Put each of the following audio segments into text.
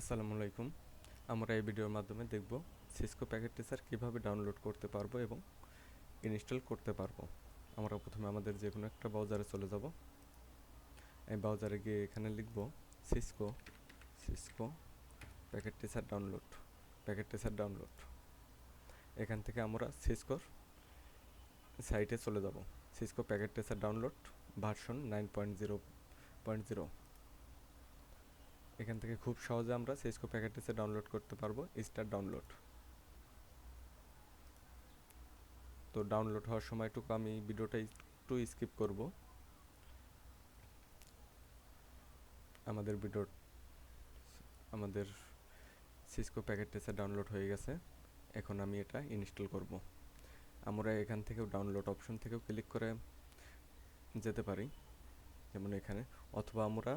আসসালামু আলাইকুম। আমরা এই ভিডিওর মাধ্যমে দেখব সিসকো প্যাকেট ট্রেসার কিভাবে ডাউনলোড করতে পারবো এবং ইনস্টল করতে পারবো। আমরা প্রথমে আমাদের যে কোনো একটা ব্রাউজারে চলে যাব। এই ব্রাউজারে গিয়ে এখানে লিখব Cisco Cisco packet tracer download. এখান থেকে আমরা সিসকোর সাইটে চলে যাব। Cisco packet tracer download version 9.0.0। এখান থেকে খুব সহজে আমরা সিসকো প্যাকেট ট্রেসার ডাউনলোড করতে পারবো। Start download. তো ডাউনলোড হওয়ার সময়টুকু আমি ভিডিওটা একটু স্কিপ করব। আমাদের সিসকো প্যাকেট ট্রেসার ডাউনলোড হয়ে গেছে। এখন আমি এটা ইনস্টল করব। আমরা এখান থেকেও ডাউনলোড অপশন থেকেও ক্লিক করে যেতে পারি, যেমন এখানে, অথবা আমরা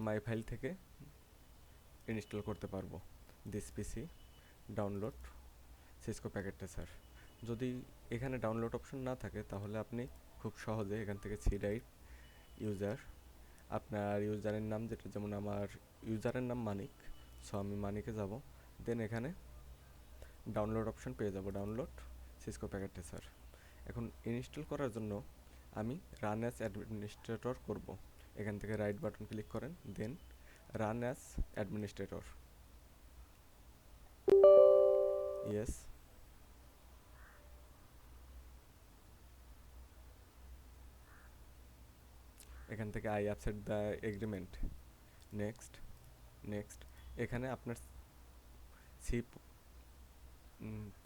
মাই ফাইল থেকে ইনস্টল করতে পারবো। This PC download Cisco packet tracer. যদি এখানে ডাউনলোড অপশন না থাকে তাহলে আপনি খুব সহজে এখান থেকে সিরাইট ইউজার, আপনার ইউজারের নাম যেটা, যেমন আমার ইউজারের নাম মানিক, সো আমি মানিকে যাব। দেন এখানে ডাউনলোড অপশন পেয়ে যাব, ডাউনলোড সিসকো প্যাকেট ট্রেসার। এখন ইনস্টল করার জন্য আমি রান অ্যাজ অ্যাডমিনিস্ট্রেটর করব। এখান থেকে রাইট বাটন ক্লিক করেন, দেন রান অ্যাজ অ্যাডমিনিস্ট্রেটর। ইয়েস। এখান থেকে I accept the agreement. Next next. এখানে আপনার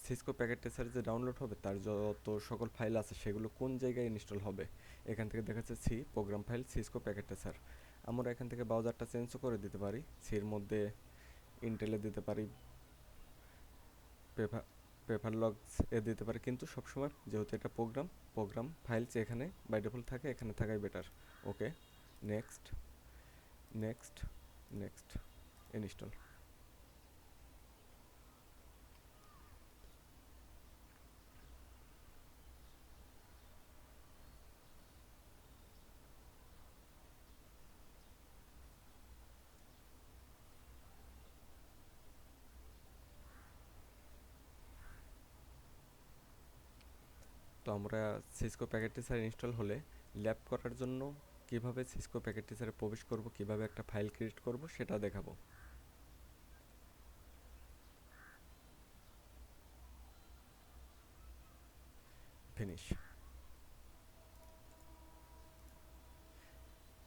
সিসকো প্যাকেট ট্রেসার যে ডাউনলোড হবে তার যত সকল ফাইল আছে সেগুলো কোন জায়গায় ইনস্টল হবে। এখান থেকে দেখাচ্ছে C program file Cisco packet tracer. আমরা এখান থেকে ব্রাউজারটা চেঞ্জও করে দিতে পারি, সির মধ্যে ইন্টেলে দিতে পারি, পেপার লগস এ দিতে পারি, কিন্তু সবসময় যেহেতু এটা প্রোগ্রাম ফাইলস এখানে বাই ডিফল্ট থাকে, এখানে থাকাই better. Okay. Next next next. Install. তো আমরা সিসকো প্যাকেট ট্রেসার ইনস্টল হলে ল্যাব করার জন্য কিভাবে সিসকো প্যাকেট ট্রেসারে প্রবেশ করব, কিভাবে একটা ফাইল ক্রিয়েট করব সেটা দেখাবো। Finish.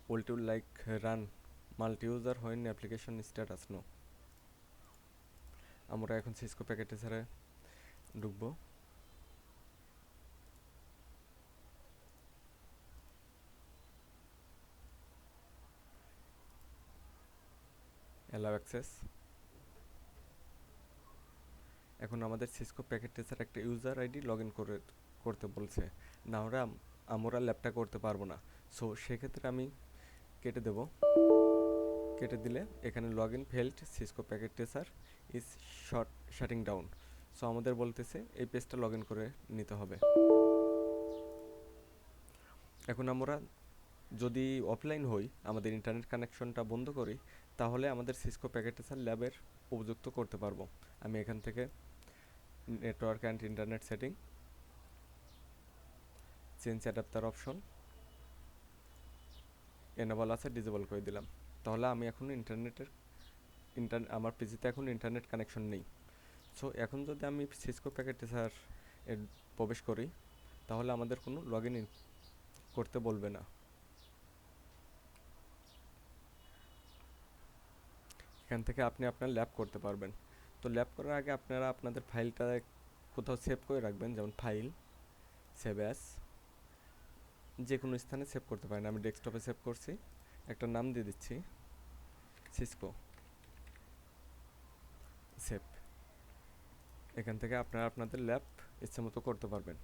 Would you like run multi-user when application status no? আমরা এখন সিসকো প্যাকেট ট্রেসারে ঢুকবো। Allow access. এখন আমাদের সিসকো প্যাকেট ট্রেসার একটা ইউজার আইডি লগ ইন করতে বলছে, না হলে আমরা ল্যাবটা করতে পারবো না। সো সেক্ষেত্রে আমি কেটে দেব। কেটে দিলে এখানে log in failed, Cisco packet tracer is shutting down. So আমাদের বলতেছে এই পেজটা লগ ইন করে নিতে হবে। এখন আমরা যদি অফলাইন হই, আমাদের ইন্টারনেট কানেকশনটা বন্ধ করি, তাহলে আমাদের সিসকো প্যাকেট ট্রেসার ল্যাবের উপযুক্ত করতে পারবো। আমি এখান থেকে network and internet setting, change adapter option enable আছে, ডিজেবল করে দিলাম। তাহলে আমি এখন আমার পিসিতে এখন ইন্টারনেট কানেকশন নেই। সো এখন যদি আমি সিসকো প্যাকেট ট্রেসার প্রবেশ করি তাহলে আমাদের কোনো লগ ইন করতে বলবে না। এখান থেকে আপনি আপনার ল্যাব করতে পারবেন। তো ল্যাব করার আগে আপনারা আপনাদের ফাইলটা কোথাও সেভ করে রাখবেন, যেমন ফাইল, সেভ অ্যাস, যে কোনো স্থানে সেভ করতে পারেন। আমি ডেস্কটপে সেভ করছি, একটা নাম দিয়ে দিচ্ছি সিসকো সেভ। এখান থেকে আপনারা আপনাদের ল্যাব ইচ্ছে মতো করতে পারবেন।